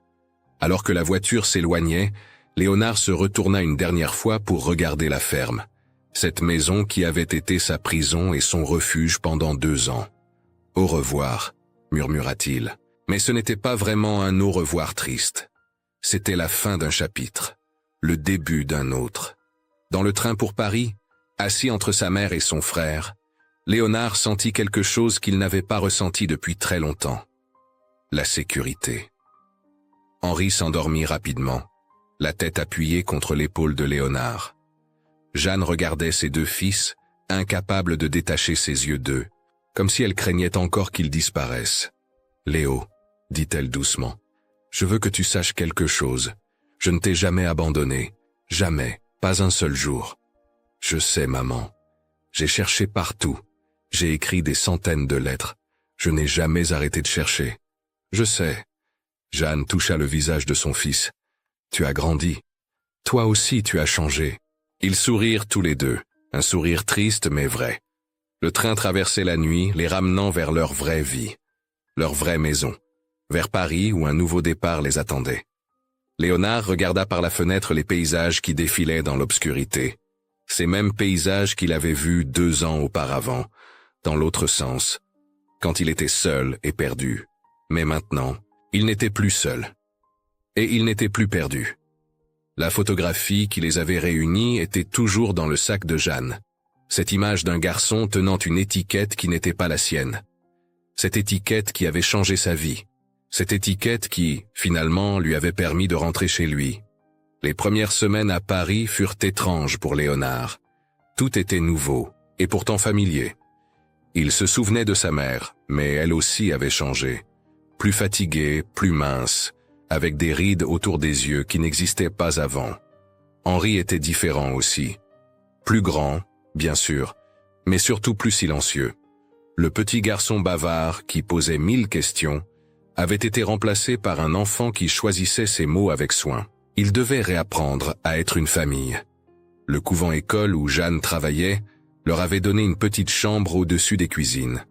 Alors que la voiture s'éloignait, Léonard se retourna une dernière fois pour regarder la ferme. Cette maison qui avait été sa prison et son refuge pendant 2 ans. « Au revoir », murmura-t-il. Mais ce n'était pas vraiment un au revoir triste. C'était la fin d'un chapitre, le début d'un autre. Dans le train pour Paris, assis entre sa mère et son frère, Léonard sentit quelque chose qu'il n'avait pas ressenti depuis très longtemps. La sécurité. Henri s'endormit rapidement, la tête appuyée contre l'épaule de Léonard. Jeanne regardait ses 2 fils, incapable de détacher ses yeux d'eux, comme si elle craignait encore qu'ils disparaissent. « Léo », dit-elle doucement, « je veux que tu saches quelque chose. Je ne t'ai jamais abandonné, jamais, pas un seul jour. Je sais, maman. J'ai cherché partout. J'ai écrit des centaines de lettres. Je n'ai jamais arrêté de chercher. Je sais. » Jeanne toucha le visage de son fils. « Tu as grandi. Toi aussi tu as changé. » Ils sourirent tous les deux, un sourire triste mais vrai. Le train traversait la nuit, les ramenant vers leur vraie vie, leur vraie maison, vers Paris où un nouveau départ les attendait. Léonard regarda par la fenêtre les paysages qui défilaient dans l'obscurité, ces mêmes paysages qu'il avait vus 2 ans auparavant, dans l'autre sens, quand il était seul et perdu. Mais maintenant, il n'était plus seul. Et il n'était plus perdu. La photographie qui les avait réunis était toujours dans le sac de Jeanne. Cette image d'un garçon tenant une étiquette qui n'était pas la sienne. Cette étiquette qui avait changé sa vie. Cette étiquette qui, finalement, lui avait permis de rentrer chez lui. Les premières semaines à Paris furent étranges pour Léonard. Tout était nouveau, et pourtant familier. Il se souvenait de sa mère, mais elle aussi avait changé. Plus fatiguée, plus mince, avec des rides autour des yeux qui n'existaient pas avant. Henri était différent aussi. Plus grand, bien sûr, mais surtout plus silencieux. Le petit garçon bavard qui posait 1000 questions avait été remplacé par un enfant qui choisissait ses mots avec soin. Il devait réapprendre à être une famille. Le couvent-école où Jeanne travaillait leur avait donné une petite chambre au-dessus des cuisines.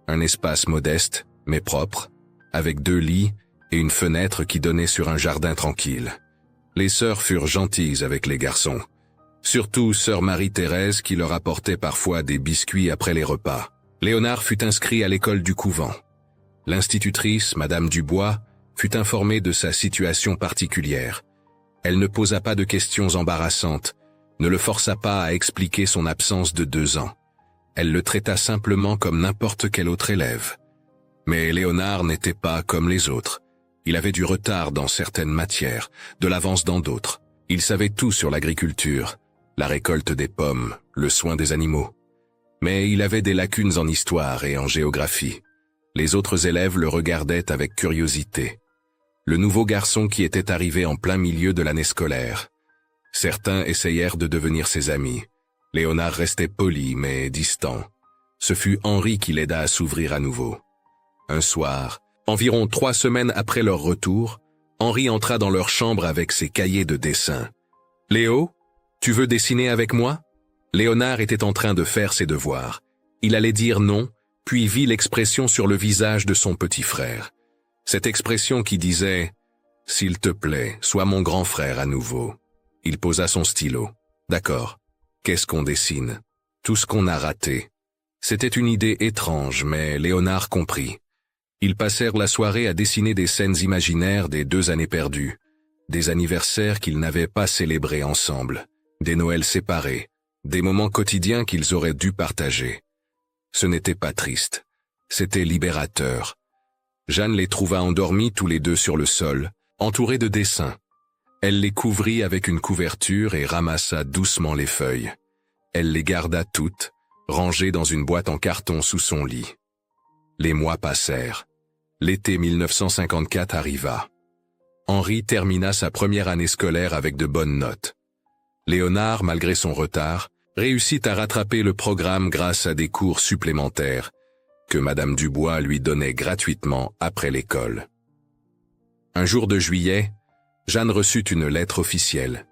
Un espace modeste, mais propre, avec 2 lits et une fenêtre qui donnait sur un jardin tranquille. Les sœurs furent gentilles avec les garçons. Surtout sœur Marie-Thérèse qui leur apportait parfois des biscuits après les repas. Léonard fut inscrit à l'école du couvent. L'institutrice, Madame Dubois, fut informée de sa situation particulière. Elle ne posa pas de questions embarrassantes, ne le força pas à expliquer son absence de 2 ans. Elle le traita simplement comme n'importe quel autre élève. Mais Léonard n'était pas comme les autres. Il avait du retard dans certaines matières, de l'avance dans d'autres. Il savait tout sur l'agriculture, la récolte des pommes, le soin des animaux. Mais il avait des lacunes en histoire et en géographie. Les autres élèves le regardaient avec curiosité. Le nouveau garçon qui était arrivé en plein milieu de l'année scolaire. Certains essayèrent de devenir ses amis. Léonard restait poli mais distant. Ce fut Henri qui l'aida à s'ouvrir à nouveau. Un soir, environ 3 semaines après leur retour, Henri entra dans leur chambre avec ses cahiers de dessin. « Léo, tu veux dessiner avec moi ?» Léonard était en train de faire ses devoirs. Il allait dire non, puis vit l'expression sur le visage de son petit frère. Cette expression qui disait « S'il te plaît, sois mon grand frère à nouveau ». Il posa son stylo. « D'accord. Qu'est-ce qu'on dessine ? Tout ce qu'on a raté. » C'était une idée étrange, mais Léonard comprit. Ils passèrent la soirée à dessiner des scènes imaginaires des 2 années perdues, des anniversaires qu'ils n'avaient pas célébrés ensemble, des Noëls séparés, des moments quotidiens qu'ils auraient dû partager. Ce n'était pas triste, c'était libérateur. Jeanne les trouva endormis tous les deux sur le sol, entourés de dessins. Elle les couvrit avec une couverture et ramassa doucement les feuilles. Elle les garda toutes, rangées dans une boîte en carton sous son lit. Les mois passèrent. L'été 1954 arriva. Henri termina sa première année scolaire avec de bonnes notes. Léonard, malgré son retard, réussit à rattraper le programme grâce à des cours supplémentaires que Madame Dubois lui donnait gratuitement après l'école. Un jour de juillet, Jeanne reçut une lettre officielle.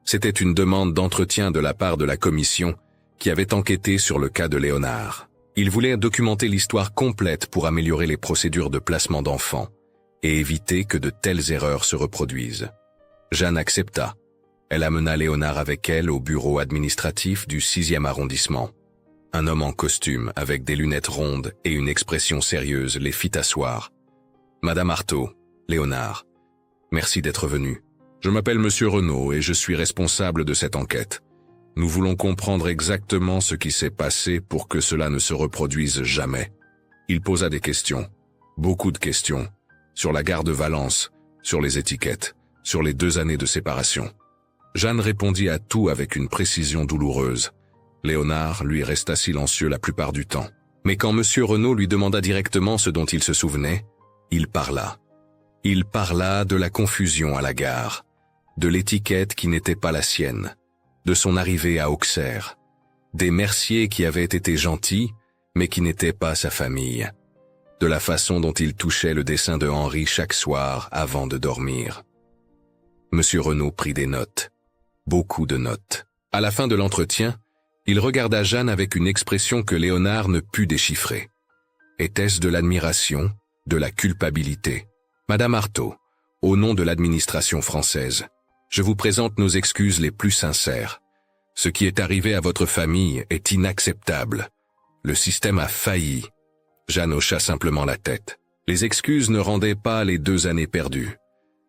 C'était une demande d'entretien de la part de la commission qui avait enquêté sur le cas de Léonard. Il voulait documenter l'histoire complète pour améliorer les procédures de placement d'enfants et éviter que de telles erreurs se reproduisent. Jeanne accepta. Elle amena Léonard avec elle au bureau administratif du 6e arrondissement. Un homme en costume, avec des lunettes rondes et une expression sérieuse, les fit asseoir. « Madame Artaud, Léonard, merci d'être venu. Je m'appelle Monsieur Renaud et je suis responsable de cette enquête. Nous voulons comprendre exactement ce qui s'est passé pour que cela ne se reproduise jamais. » Il posa des questions, beaucoup de questions, sur la gare de Valence, sur les étiquettes, sur les 2 années de séparation. Jeanne répondit à tout avec une précision douloureuse. Léonard lui resta silencieux la plupart du temps. Mais quand Monsieur Renaud lui demanda directement ce dont il se souvenait, il parla. Il parla de la confusion à la gare, de l'étiquette qui n'était pas la sienne, de son arrivée à Auxerre, des merciers qui avaient été gentils, mais qui n'étaient pas sa famille, de la façon dont il touchait le dessin de Henri chaque soir avant de dormir. Monsieur Renaud prit des notes, beaucoup de notes. À la fin de l'entretien, il regarda Jeanne avec une expression que Léonard ne put déchiffrer. Était-ce de l'admiration, de la culpabilité? Madame Artaud, au nom de l'administration française, je vous présente nos excuses les plus sincères. Ce qui est arrivé à votre famille est inacceptable. Le système a failli. Jeanne hocha simplement la tête. Les excuses ne rendaient pas les 2 années perdues.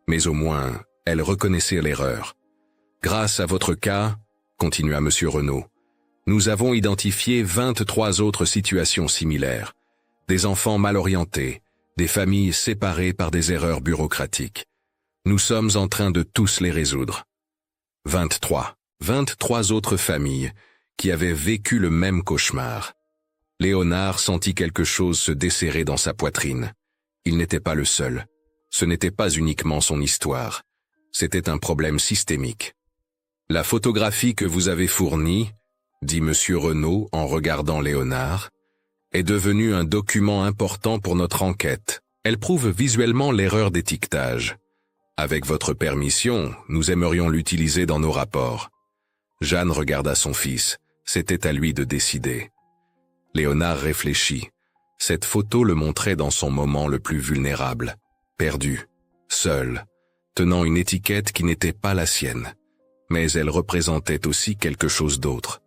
Mais au moins, elle reconnaissait l'erreur. Grâce à votre cas, continua Monsieur Renaud, nous avons identifié 23 autres situations similaires. Des enfants mal orientés, des familles séparées par des erreurs bureaucratiques. Nous sommes en train de tous les résoudre. 23 autres familles qui avaient vécu le même cauchemar. Léonard sentit quelque chose se desserrer dans sa poitrine. Il n'était pas le seul. Ce n'était pas uniquement son histoire. C'était un problème systémique. La photographie que vous avez fournie, dit Monsieur Renaud en regardant Léonard, est devenue un document important pour notre enquête. Elle prouve visuellement l'erreur d'étiquetage. Avec votre permission, nous aimerions l'utiliser dans nos rapports. Jeanne regarda son fils. C'était à lui de décider. Léonard réfléchit. Cette photo le montrait dans son moment le plus vulnérable. Perdu. Seul. Tenant une étiquette qui n'était pas la sienne. Mais elle représentait aussi quelque chose d'autre.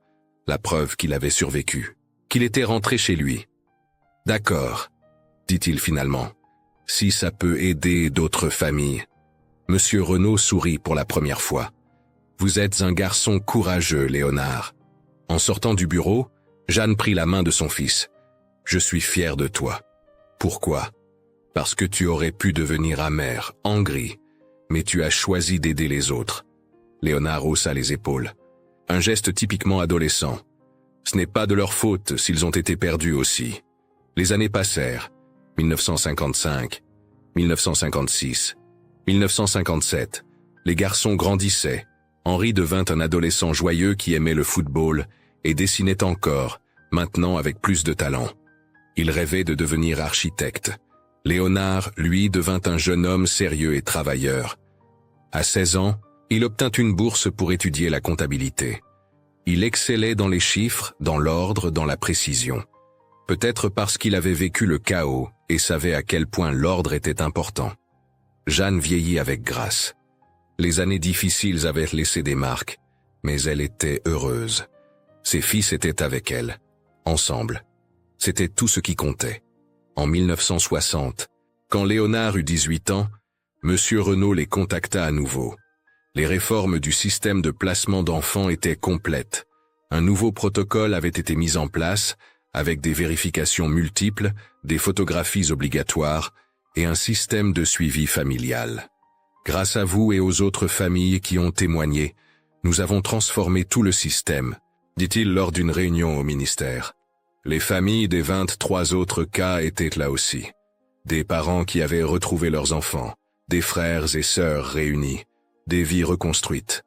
La preuve qu'il avait survécu. Qu'il était rentré chez lui. « D'accord, » dit-il finalement. « Si ça peut aider d'autres familles. » Monsieur Renaud sourit pour la première fois. « Vous êtes un garçon courageux, Léonard. » En sortant du bureau, Jeanne prit la main de son fils. « Je suis fier de toi. » Pourquoi ? Parce que tu aurais pu devenir amer, aigri, mais tu as choisi d'aider les autres. Léonard haussa les épaules. Un geste typiquement adolescent. Ce n'est pas de leur faute s'ils ont été perdus aussi. Les années passèrent. 1955, 1956, 1957. Les garçons grandissaient. Henri devint un adolescent joyeux qui aimait le football et dessinait encore, maintenant avec plus de talent. Il rêvait de devenir architecte. Léonard, lui, devint un jeune homme sérieux et travailleur. À 16 ans, il obtint une bourse pour étudier la comptabilité. Il excellait dans les chiffres, dans l'ordre, dans la précision. Peut-être parce qu'il avait vécu le chaos et savait à quel point l'ordre était important. Jeanne vieillit avec grâce. Les années difficiles avaient laissé des marques, mais elle était heureuse. Ses fils étaient avec elle, ensemble. C'était tout ce qui comptait. En 1960, quand Léonard eut 18 ans, M. Renault les contacta à nouveau. Les réformes du système de placement d'enfants étaient complètes. Un nouveau protocole avait été mis en place, avec des vérifications multiples, des photographies obligatoires et un système de suivi familial. Grâce à vous et aux autres familles qui ont témoigné, nous avons transformé tout le système, dit-il lors d'une réunion au ministère. Les familles des 23 autres cas étaient là aussi. Des parents qui avaient retrouvé leurs enfants, des frères et sœurs réunis, des vies reconstruites.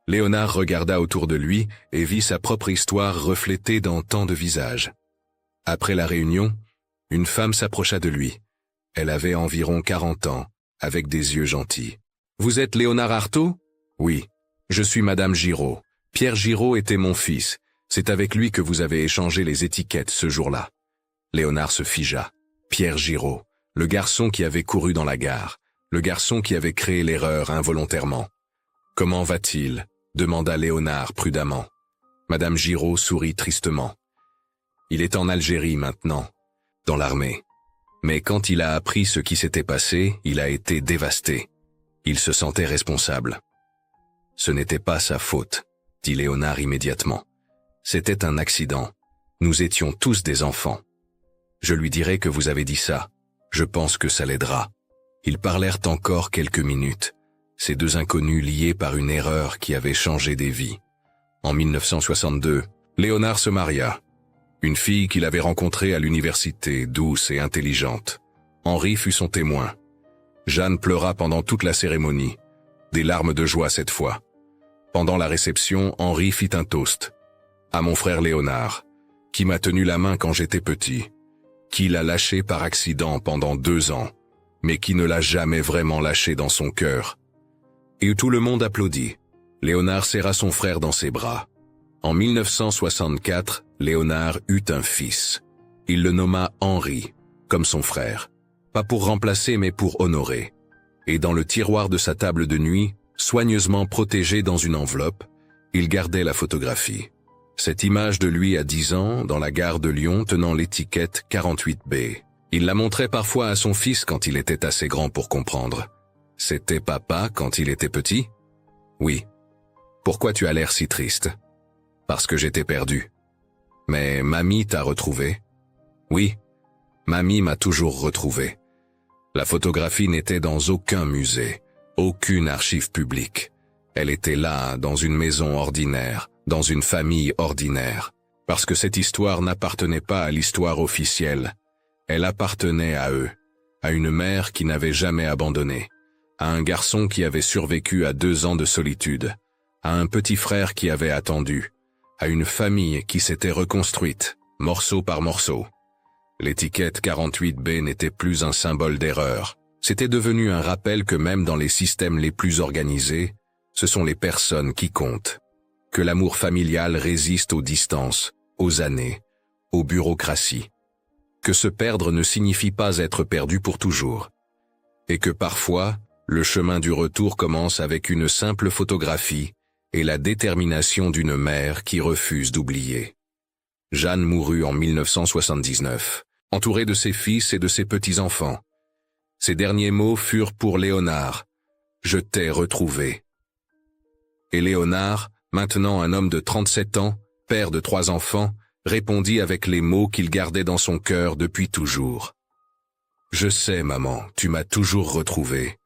Léonard regarda autour de lui et vit sa propre histoire reflétée dans tant de visages. Après la réunion, une femme s'approcha de lui. Elle avait environ 40 ans, avec des yeux gentils. « Vous êtes Léonard Artaud ?»« Oui, je suis Madame Giraud. Pierre Giraud était mon fils. C'est avec lui que vous avez échangé les étiquettes ce jour-là. » Léonard se figea. Pierre Giraud, le garçon qui avait couru dans la gare, le garçon qui avait créé l'erreur involontairement. « Comment va-t-il » demanda Léonard prudemment. Madame Giraud sourit tristement. « Il est en Algérie maintenant, dans l'armée. Mais quand il a appris ce qui s'était passé, il a été dévasté. Il se sentait responsable. »« Ce n'était pas sa faute, » dit Léonard immédiatement. « C'était un accident. Nous étions tous des enfants. Je lui dirai que vous avez dit ça. Je pense que ça l'aidera. » Ils parlèrent encore quelques minutes, ces deux inconnus liés par une erreur qui avait changé des vies. En 1962, Léonard se maria. Une fille qu'il avait rencontrée à l'université, douce et intelligente. Henri fut son témoin. Jeanne pleura pendant toute la cérémonie, des larmes de joie cette fois. Pendant la réception, Henri fit un toast. « À mon frère Léonard, qui m'a tenu la main quand j'étais petit, qui l'a lâché par accident pendant 2 ans, mais qui ne l'a jamais vraiment lâché dans son cœur. » Et tout le monde applaudit. Léonard serra son frère dans ses bras. En 1964, Léonard eut un fils. Il le nomma Henri, comme son frère. Pas pour remplacer mais pour honorer. Et dans le tiroir de sa table de nuit, soigneusement protégée dans une enveloppe, il gardait la photographie. Cette image de lui à 10 ans, dans la gare de Lyon tenant l'étiquette 48B. Il la montrait parfois à son fils quand il était assez grand pour comprendre. « C'était papa quand il était petit ?»« Oui. »« Pourquoi tu as l'air si triste ?»« Parce que j'étais perdu. »« Mais mamie t'a retrouvé ?»« Oui. Mamie m'a toujours retrouvé. » La photographie n'était dans aucun musée, aucune archive publique. Elle était là, dans une maison ordinaire, dans une famille ordinaire. Parce que cette histoire n'appartenait pas à l'histoire officielle. Elle appartenait à eux, à une mère qui n'avait jamais abandonné, à un garçon qui avait survécu à 2 ans de solitude, à un petit frère qui avait attendu, à une famille qui s'était reconstruite, morceau par morceau. L'étiquette 48B n'était plus un symbole d'erreur. C'était devenu un rappel que même dans les systèmes les plus organisés, ce sont les personnes qui comptent. Que l'amour familial résiste aux distances, aux années, aux bureaucraties. Que se perdre ne signifie pas être perdu pour toujours. Et que parfois, le chemin du retour commence avec une simple photographie et la détermination d'une mère qui refuse d'oublier. Jeanne mourut en 1979, entourée de ses fils et de ses petits-enfants. Ses derniers mots furent pour Léonard. « Je t'ai retrouvé. » Et Léonard, maintenant un homme de 37 ans, père de 3 enfants, répondit avec les mots qu'il gardait dans son cœur depuis toujours. « Je sais, maman, tu m'as toujours retrouvé. »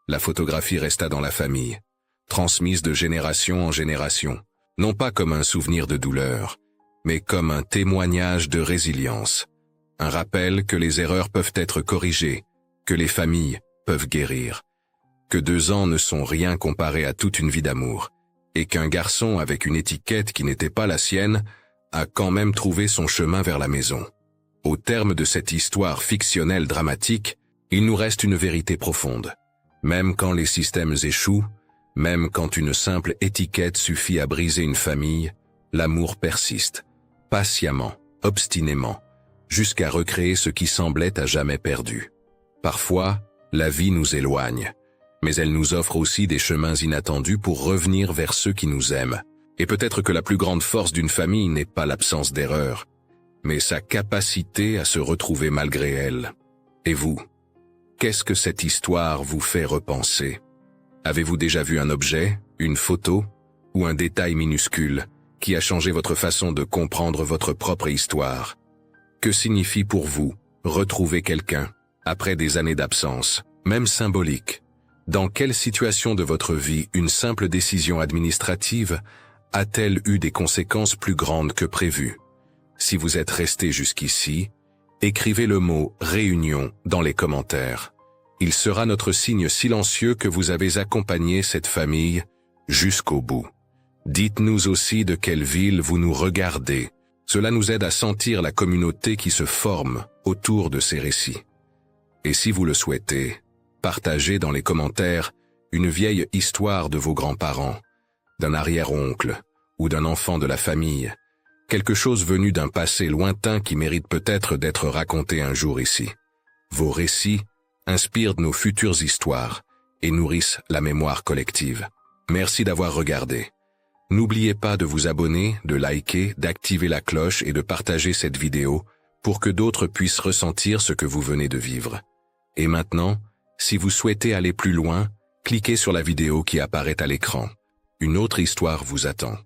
La photographie resta dans la famille. transmise de génération en génération, non pas comme un souvenir de douleur, mais comme un témoignage de résilience, un rappel que les erreurs peuvent être corrigées, que les familles peuvent guérir, que 2 ans ne sont rien comparé à toute une vie d'amour, et qu'un garçon avec une étiquette qui n'était pas la sienne a quand même trouvé son chemin vers la maison. Au terme de cette histoire fictionnelle dramatique, il nous reste une vérité profonde. Même quand les systèmes échouent, même quand une simple étiquette suffit à briser une famille, l'amour persiste, patiemment, obstinément, jusqu'à recréer ce qui semblait à jamais perdu. Parfois, la vie nous éloigne, mais elle nous offre aussi des chemins inattendus pour revenir vers ceux qui nous aiment. Et peut-être que la plus grande force d'une famille n'est pas l'absence d'erreur, mais sa capacité à se retrouver malgré elle. Et vous, qu'est-ce que cette histoire vous fait repenser? Avez-vous déjà vu un objet, une photo, ou un détail minuscule qui a changé votre façon de comprendre votre propre histoire? Que signifie pour vous retrouver quelqu'un après des années d'absence, même symbolique? Dans quelle situation de votre vie une simple décision administrative a-t-elle eu des conséquences plus grandes que prévues? Si vous êtes resté jusqu'ici, écrivez le mot « réunion » dans les commentaires. Il sera notre signe silencieux que vous avez accompagné cette famille jusqu'au bout. Dites-nous aussi de quelle ville vous nous regardez. Cela nous aide à sentir la communauté qui se forme autour de ces récits. Et si vous le souhaitez, partagez dans les commentaires une vieille histoire de vos grands-parents, d'un arrière-oncle ou d'un enfant de la famille, quelque chose venu d'un passé lointain qui mérite peut-être d'être raconté un jour ici. Vos récits inspirent nos futures histoires et nourrissent la mémoire collective. Merci d'avoir regardé. N'oubliez pas de vous abonner, de liker, d'activer la cloche et de partager cette vidéo pour que d'autres puissent ressentir ce que vous venez de vivre. Et maintenant, si vous souhaitez aller plus loin, cliquez sur la vidéo qui apparaît à l'écran. Une autre histoire vous attend.